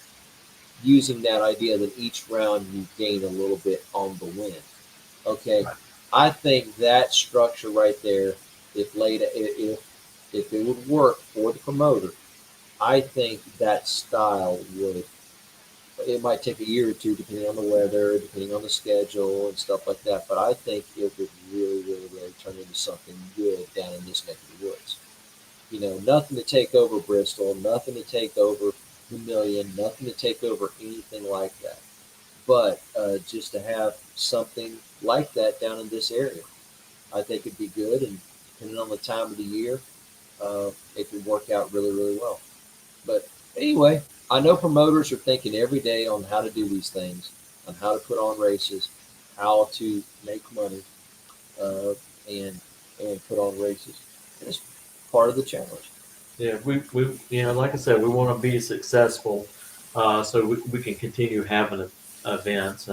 using that idea that each round you gain a little bit on the win. Okay, I think that structure right there, if it would work for the promoter, I think that style would. It might take a year or two, depending on the weather, depending on the schedule and stuff like that. But I think it would really, really, really turn into something good down in this neck of the woods. You know, nothing to take over Bristol, nothing to take over Vermilion, nothing to take over anything like that. But just to have something like that down in this area, I think it'd be good. And depending on the time of the year, it could work out really, really well. But anyway, I know promoters are thinking every day on how to do these things, on how to put on races, how to make money, and put on races. And it's part of the challenge. Yeah, we like I said, we want to be successful, so we can continue having events.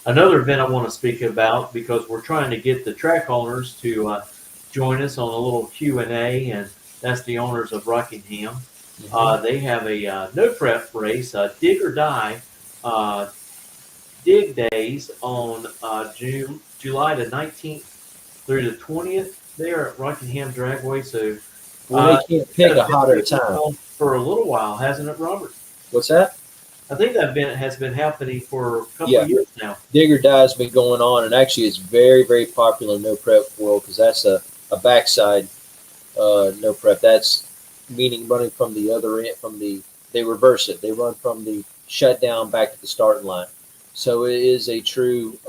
Another event I want to speak about, because we're trying to get the track owners to join us on a little Q&A, and that's the owners of Rockingham. They have a no prep race, dig or die, dig days on July the 19th through the 20th there at Rockingham Dragway. So they can't pick a hotter time for a little while, hasn't it, Robert? What's that? I think that event has been happening for a couple of years now. Dig or Die has been going on, and actually it's very, very popular in no prep world, because that's a backside no prep. That's meaning running from the other end, they reverse it. They run from the shutdown back to the starting line. So it is a true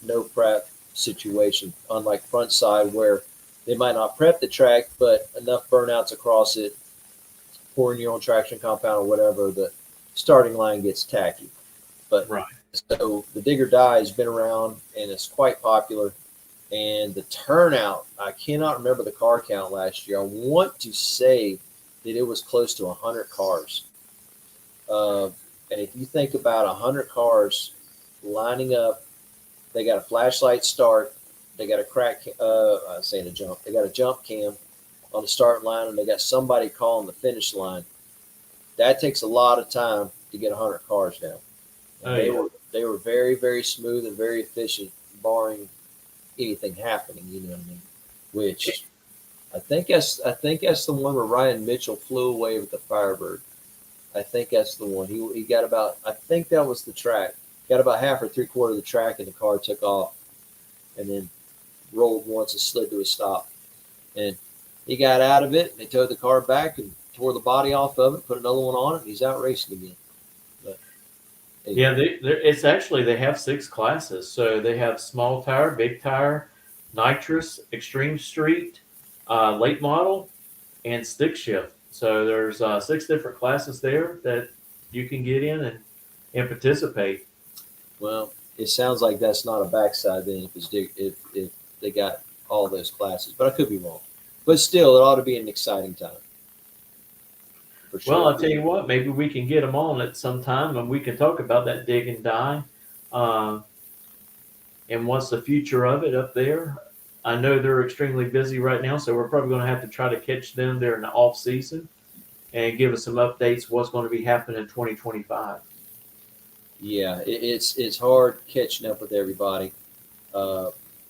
no prep situation, unlike front side, where they might not prep the track, but enough burnouts across it, pouring your own traction compound or whatever, the starting line gets tacky. But right. So the dig or die has been around, and it's quite popular. And the turnout, I cannot remember the car count last year. I want to say that it was close to 100 cars. And if you think about 100 cars lining up, they got a flashlight start, they got a crack, I'm saying a jump, they got a jump cam on the start line, and they got somebody calling the finish line. That takes a lot of time to get 100 cars down. They were very, very smooth and very efficient, barring anything happening, you know what I mean? Which I think that's the one where Ryan Mitchell flew away with the Firebird. I think that's the one. He got about, I think that was the track. Got about half or 3/4 of the track, and the car took off, and then rolled once and slid to a stop. And he got out of it, and they towed the car back and tore the body off of it, put another one on it, and he's out racing again. But, yeah, it's actually, they have 6 classes. So they have small tire, big tire, nitrous, extreme street, late model, and stick shift. So there's 6 different classes there that you can get in and participate. Well, it sounds like that's not a backside then, if they got all those classes, but I could be wrong. But still, it ought to be an exciting time. For sure. Well, I'll tell you what, maybe we can get them on at some time, and we can talk about that dig and die, and what's the future of it up there. I know they're extremely busy right now, so we're probably going to have to try to catch them there in the off season and give us some updates what's going to be happening in 2025. Yeah, it's hard catching up with everybody,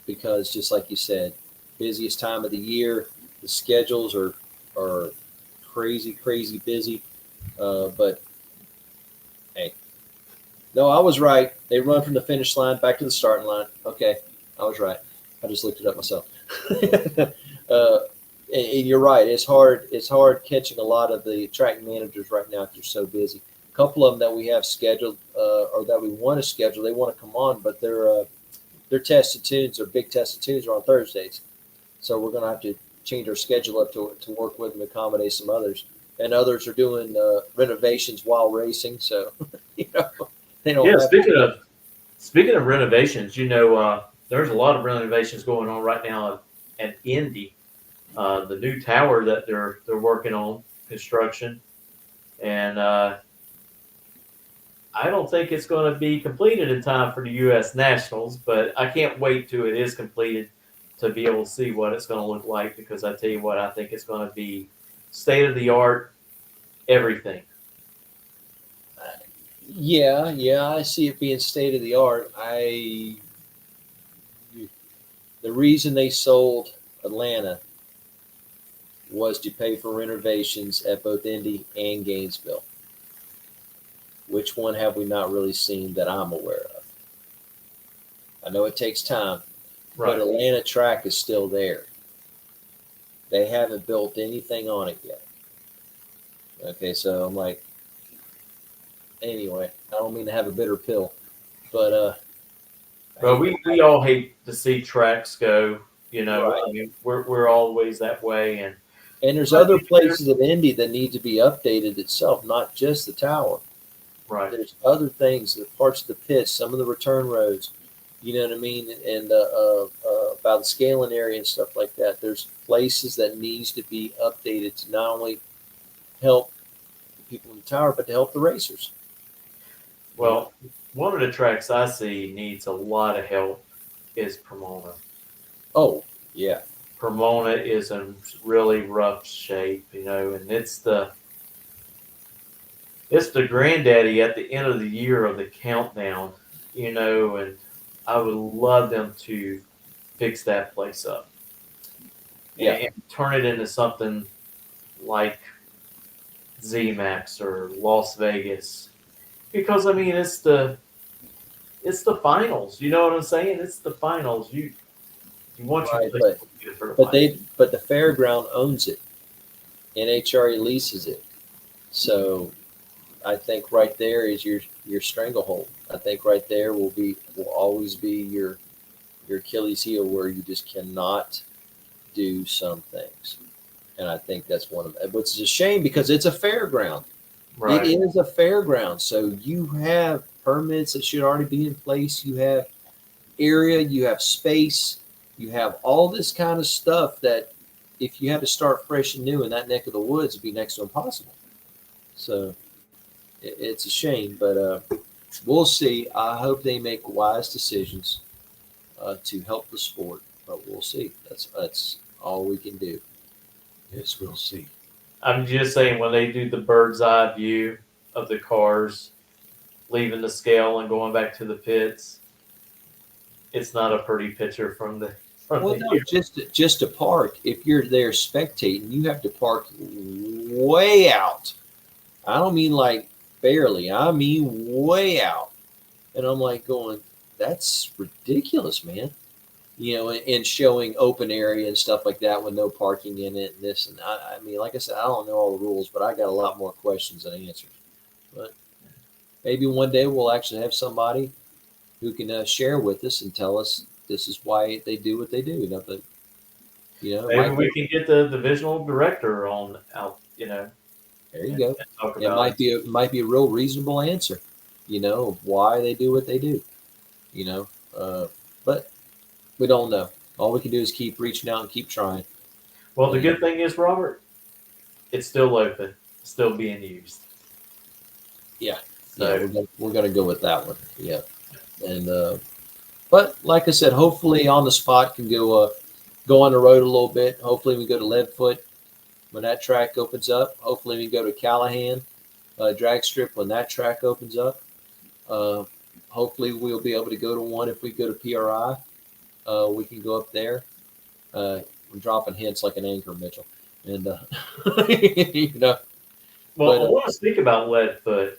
because just like you said, busiest time of the year, the schedules are crazy busy. But hey, no, I was right. They run from the finish line back to the starting line. Okay, I was right. I just looked it up myself. And you're right. It's hard catching a lot of the track managers right now because they're so busy. A couple of them that we have scheduled, or that we want to schedule, they want to come on, but their tested tunes or big tested tunes are on Thursdays. So we're going to have to change our schedule up to work with and accommodate some others. And others are doing renovations while racing, so you know they don't Yeah, have. speaking of renovations, there's a lot of renovations going on right now at Indy. The new tower that they're working on construction, and I don't think it's going to be completed in time for the U.S. Nationals, but I can't wait till it is completed to be able to see what it's going to look like, because I tell you what, I think it's going to be state of the art, everything. Yeah, I see it being state of the art. The reason they sold Atlanta was to pay for renovations at both Indy and Gainesville. Which one have we not really seen that I'm aware of? I know it takes time, Right. but Atlanta track is still there. They haven't built anything on it yet. Okay, so I'm like, anyway, I don't mean to have a bitter pill, but But we all hate to see tracks go. Right. I mean, we're always that way, and there's other places at Indy that need to be updated itself, not just the tower. right. There's other things, the parts of the pits, some of the return roads, you know what I mean, and about the scaling area and stuff like that. There's places that needs to be updated to not only help the people in the tower, but to help the racers. Well, one of the tracks I see needs a lot of help is Pomona. Oh, yeah. Pomona is in really rough shape, and it's the granddaddy at the end of the year of the countdown, and I would love them to fix that place up. Yeah. And turn it into something like ZMAX or Las Vegas. Because I mean it's the finals. You know what I'm saying? It's the finals. You want your Right, place to be for the But finals. but the fairground owns it. NHRA leases it. So I think right there is your stranglehold. I think right there will always be your Achilles heel, where you just cannot do some things. And I think that's one of them, which is a shame because it's a fairground. Right. It is a fairground. So you have permits that should already be in place. You have area, you have space, you have all this kind of stuff that if you had to start fresh and new in that neck of the woods, it'd be next to impossible. So it's a shame, but we'll see. I hope they make wise decisions to help the sport, but we'll see. That's all we can do. Yes, we'll see. I'm just saying, when they do the bird's eye view of the cars leaving the scale and going back to the pits, it's not a pretty picture from the Well, no, just to park. If you're there spectating, you have to park way out. I don't mean like barely. I mean way out. And I'm like going, that's ridiculous, man. And showing open area and stuff like that with no parking in it and this. And I mean, like I said, I don't know all the rules, but I got a lot more questions than answers. But maybe one day we'll actually have somebody who can share with us and tell us this is why they do what they do. But maybe we can get the divisional director on out. There you go. Talk It about might be a real reasonable answer, of why they do what they do. But we don't know. All we can do is keep reaching out and keep trying. Well, the good thing is, Robert, it's still open, it's still being used. Yeah. So Yeah, we're gonna go with that one. Yeah. And but like I said, hopefully on the spot can go on the road a little bit. Hopefully we go to Leadfoot when that track opens up. Hopefully we go to Callahan drag strip when that track opens up. Hopefully we'll be able to go to one if we go to PRI. We can go up there. I'm dropping hints like an anchor, Mitchell. And Well, But, I want to speak about Leadfoot.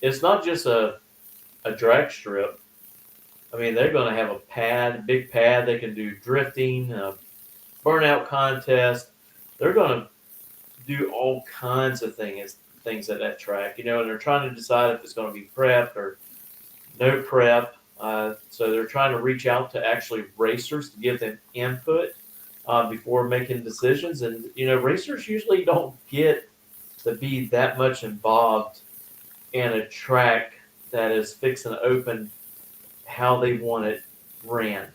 It's not just a drag strip. I mean, they're going to have a big pad. They can do drifting, burnout contest. They're going to do all kinds of things at that track. And they're trying to decide if it's going to be prep or no prep. So they're trying to reach out to actually racers to give them input before making decisions. And racers usually don't get to be that much involved in a track that is fixing to open how they want it ran.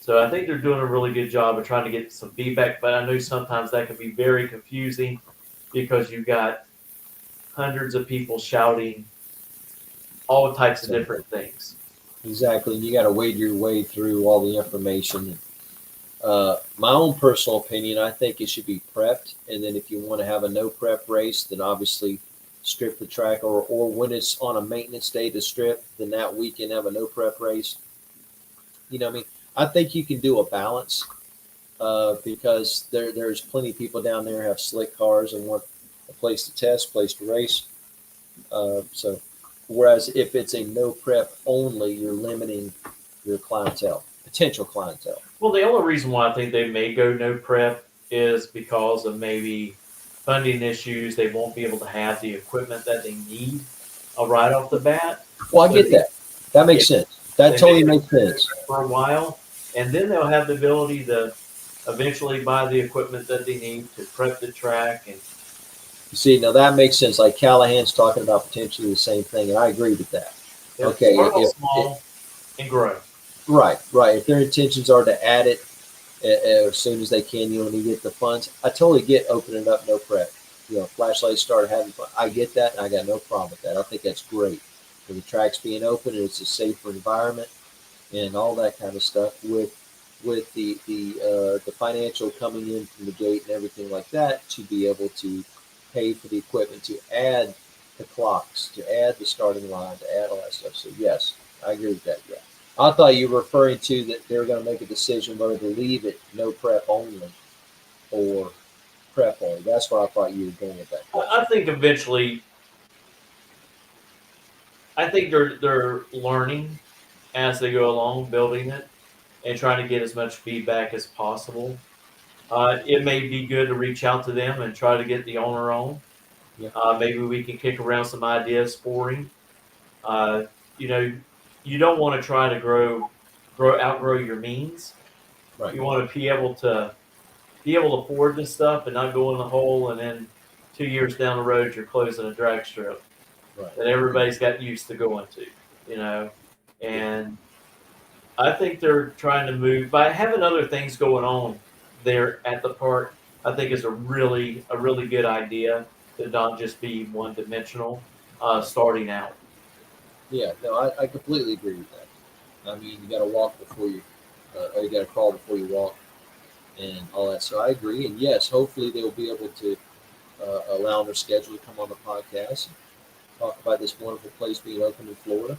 So I think they're doing a really good job of trying to get some feedback, but I know sometimes that can be very confusing because you've got hundreds of people shouting all types of different things. Exactly. You got to wade your way through all the information. My own personal opinion, I think it should be prepped. And then if you want to have a no prep race, then obviously strip the track, or when it's on a maintenance day to strip, then that weekend have a no prep race. I mean, I think you can do a balance because there's plenty of people down there who have slick cars and want a place to test, place to race. So, whereas if it's a no prep only, you're limiting your clientele, potential clientele. Well, the only reason why I think they may go no prep is because of maybe funding issues. They won't be able to have the equipment that they need right off the bat. Well, I get that. That makes sense. That totally makes sense. For a while, and then they'll have the ability to eventually buy the equipment that they need to prep the track. And see, now that makes sense. Like Callahan's talking about potentially the same thing, and I agree with that. Okay, small and grow. Right. If their intentions are to add it as soon as they can, when you get the funds, I totally get opening up no prep. Flashlights start having fun. I get that, and I got no problem with that. I think that's great. For the tracks being open, and it's a safer environment, and all that kind of stuff. With the financial coming in from the gate and everything like that, to be able to pay for the equipment, to add the clocks, to add the starting line, to add all that stuff. So yes, I agree with that. Yeah. I thought you were referring to that they're going to make a decision whether to leave it no prep only or prep only. That's what I thought you were going with that. I think eventually, I think they're learning as they go along, building it and trying to get as much feedback as possible. It may be good to reach out to them and try to get the owner on. Yeah. Maybe we can kick around some ideas for him. You don't want to try to outgrow your means. Right. You want to be able to afford this stuff and not go in the hole, and then 2 years down the road you're closing a drag strip that everybody's got used to going to. And I think they're trying to move by having other things going on there at the park. I think is a really good idea to not just be one dimensional starting out. Yeah, no, I completely agree with that. I mean, you got to walk before you, or you got to crawl before you walk, and all that. So I agree. And yes, hopefully they'll be able to allow their schedule to come on the podcast and talk about this wonderful place being open in Florida.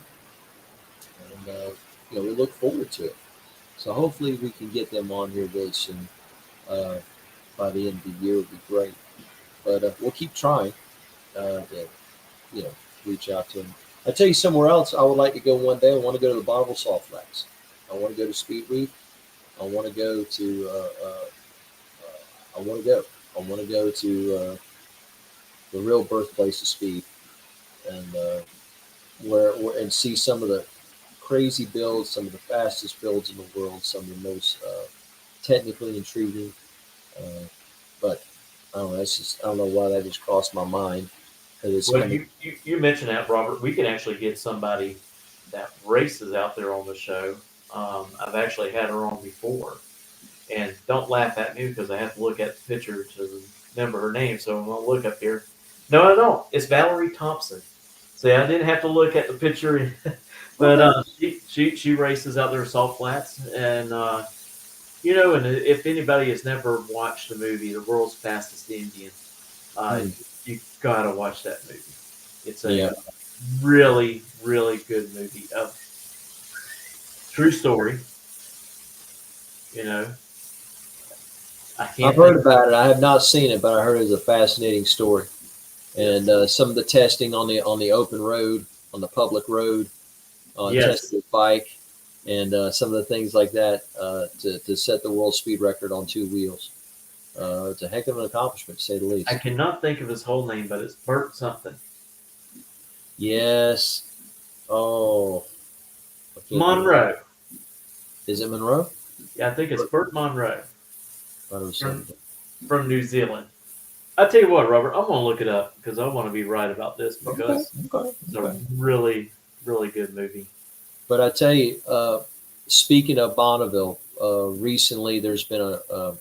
And we look forward to it. So hopefully we can get them on here really soon. By the end of the year would be great. But we'll keep trying to reach out to them. I tell you somewhere else I would like to go one day. I want to go to the Bonneville Salt Flats. I want to go to Speed Week. I want to go to. I want to go to the real birthplace of speed, and where and see some of the crazy builds, some of the fastest builds in the world, some of the most technically intriguing. But I don't know. I don't know why that just crossed my mind. Well, you mentioned that, Robert. We can actually get somebody that races out there on the show. I've actually had her on before. And don't laugh at me because I have to look at the picture to remember her name. So I'm going to look up here. No, I don't. It's Valerie Thompson. See, I didn't have to look at the picture. But she races out there at Salt Flats. And, and if anybody has never watched the movie, The World's Fastest Indian, you got to watch that movie. It's a really, really good movie. True story. I've heard about it. I have not seen it, but I heard it was a fascinating story. And some of the testing on the open road, on the public road, testing the bike, and some of the things like that to set the world speed record on two wheels. It's a heck of an accomplishment, to say the least. I cannot think of his whole name, but it's Bert something. Yes. Oh. Monroe. Is it Monroe? Yeah, I think it's Bert Monroe. Thought it was from, something. from New Zealand. I tell you what, Robert, I'm going to look it up because I want to be right about this Okay, because okay, it's okay. a really, really good movie. But I tell you, speaking of Bonneville, recently there's been a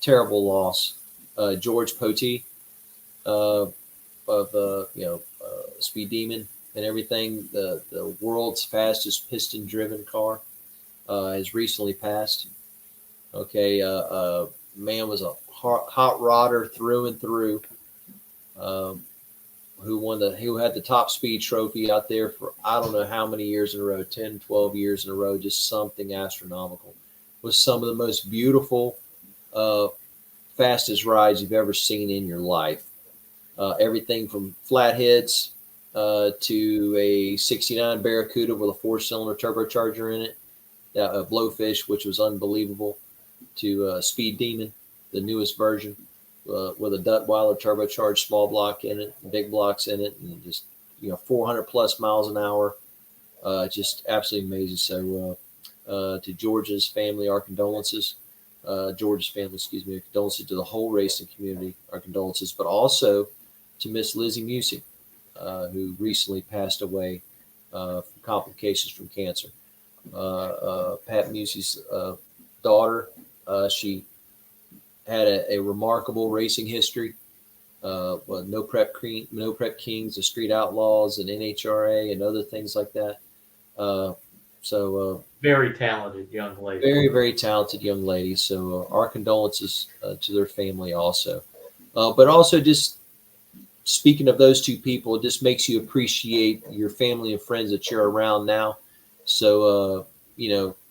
terrible loss. George Potee, uh, of Speed Demon and everything, the world's fastest piston driven car, has recently passed. Okay, man was a hot rodder through and through. Um, who had the top speed trophy out there for I don't know how many years in a row, 10, 12 years in a row, just something astronomical. Was some of the most beautiful, uh, fastest rides you've ever seen in your life. Everything from flatheads to a 69 Barracuda with a 4-cylinder turbocharger in it, a Blowfish, which was unbelievable, to Speed Demon, the newest version, with a Duttweiler turbocharged small block in it, big blocks in it, and just 400 plus miles an hour. Just absolutely amazing. So to George's family, our condolences. George's family, excuse me, condolences to the whole racing community, our condolences, but also to Miss Lizzie Music, who recently passed away from complications from cancer. Pat Music's daughter, she had a remarkable racing history. No Prep Kings, the Street Outlaws, and NHRA, and other things like that. Uh, Very talented young lady. very, very talented young lady. So our condolences to their family also. But also just speaking of those two people, it just makes you appreciate your family and friends that you're around now. So,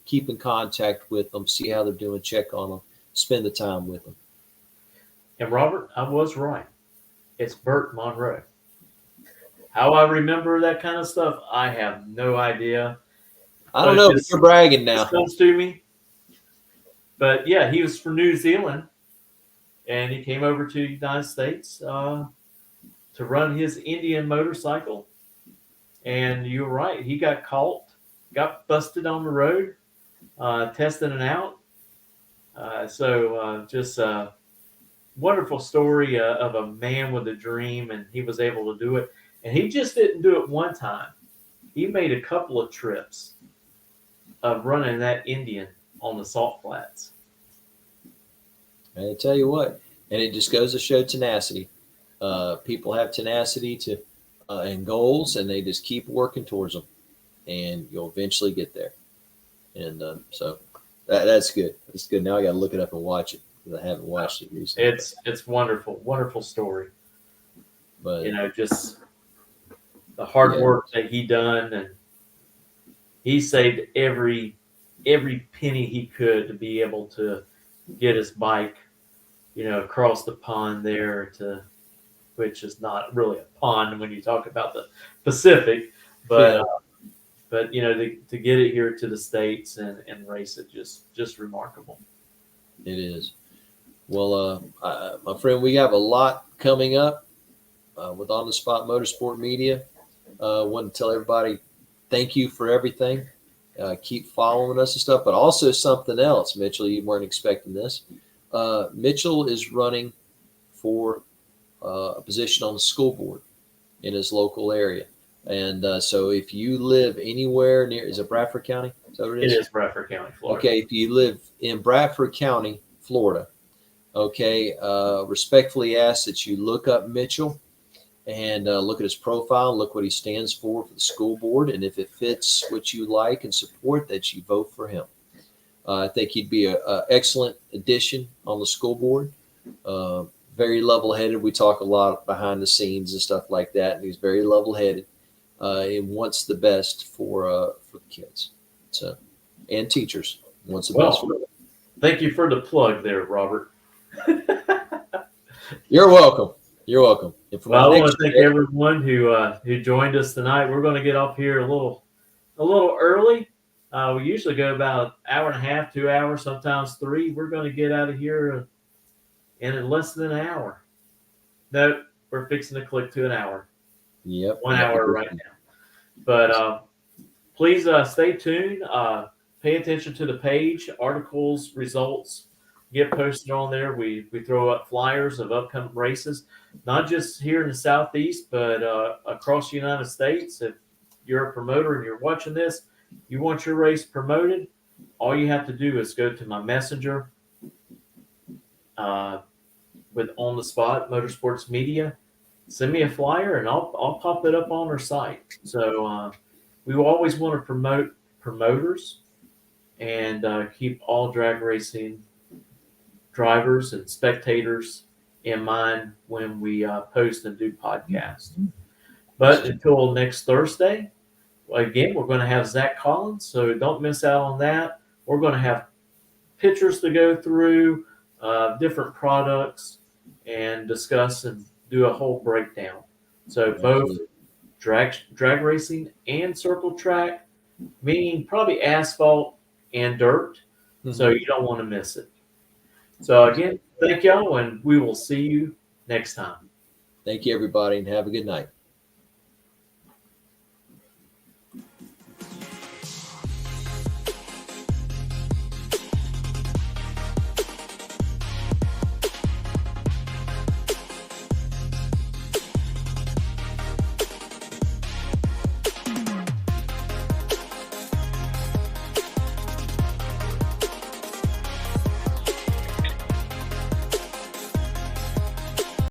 keep in contact with them, see how they're doing, check on them, spend the time with them. And Robert, I was right. It's Burt Monroe. How I remember that kind of stuff, I have no idea. I But don't it know, but you're bragging just now. comes to me. But yeah, he was from New Zealand, and he came over to the United States to run his Indian motorcycle. And you're right, he got caught, got busted on the road, testing it out. Just a wonderful story of a man with a dream, and he was able to do it. And he just didn't do it one time. He made a couple of trips of running that Indian on the salt flats. And I tell you what, and it just goes to show tenacity. People have tenacity and goals, and they just keep working towards them, and you'll eventually get there. And so that's good. That's good. Now I got to look it up and watch it because I haven't watched it recently. It's wonderful, wonderful story. But Just the hard yeah, work that he done, and he saved every penny he could to be able to get his bike, across the pond there to, which is not really a pond when you talk about the Pacific, but yeah, to get it here to the States and race it, just remarkable. it is. Well, my friend, we have a lot coming up with On the Spot Motorsport Media. Want to tell everybody thank you for everything. Keep following us and stuff, but also something else, Mitchell. You weren't expecting this. Mitchell is running for a position on the school board in his local area. And so if you live anywhere near, is it Bradford County? Is that what it is? It is Bradford County, Florida. Okay, if you live in Bradford County, Florida, okay, respectfully ask that you look up Mitchell and look at his profile, look what he stands for the school board, and if it fits what you like and support, that you vote for him. I think he'd be an excellent addition on the school board. Very level-headed. We talk a lot behind the scenes and stuff like that, and he's very level-headed and wants the best for the kids, so and teachers. Wants the best for them. Thank you for the plug there, Robert. You're welcome. You're welcome. Well, I want to thank everyone who joined us tonight. We're going to get off here a little early. We usually go about an hour and a half, 2 hours, sometimes 3. We're going to get out of here in less than an hour. No, we're fixing to click to an hour. Yep. 1 hour right now. But please stay tuned. Pay attention to the page, articles, results, get posted on there. We throw up flyers of upcoming races, not just here in the Southeast, but across the United States. If you're a promoter and you're watching this, you want your race promoted, all you have to do is go to my messenger with On the Spot Motorsports Media. Send me a flyer and I'll pop it up on our site. So we always want to promote promoters and keep all drag racing drivers and spectators in mind when we post and do podcasts. But until next Thursday, again, we're going to have Zach Collins, so don't miss out on that. We're going to have pictures to go through, different products, and discuss and do a whole breakdown. So both drag racing and circle track, meaning probably asphalt and dirt. So you don't want to miss it. So again, thank y'all, and we will see you next time. Thank you, everybody, and have a good night.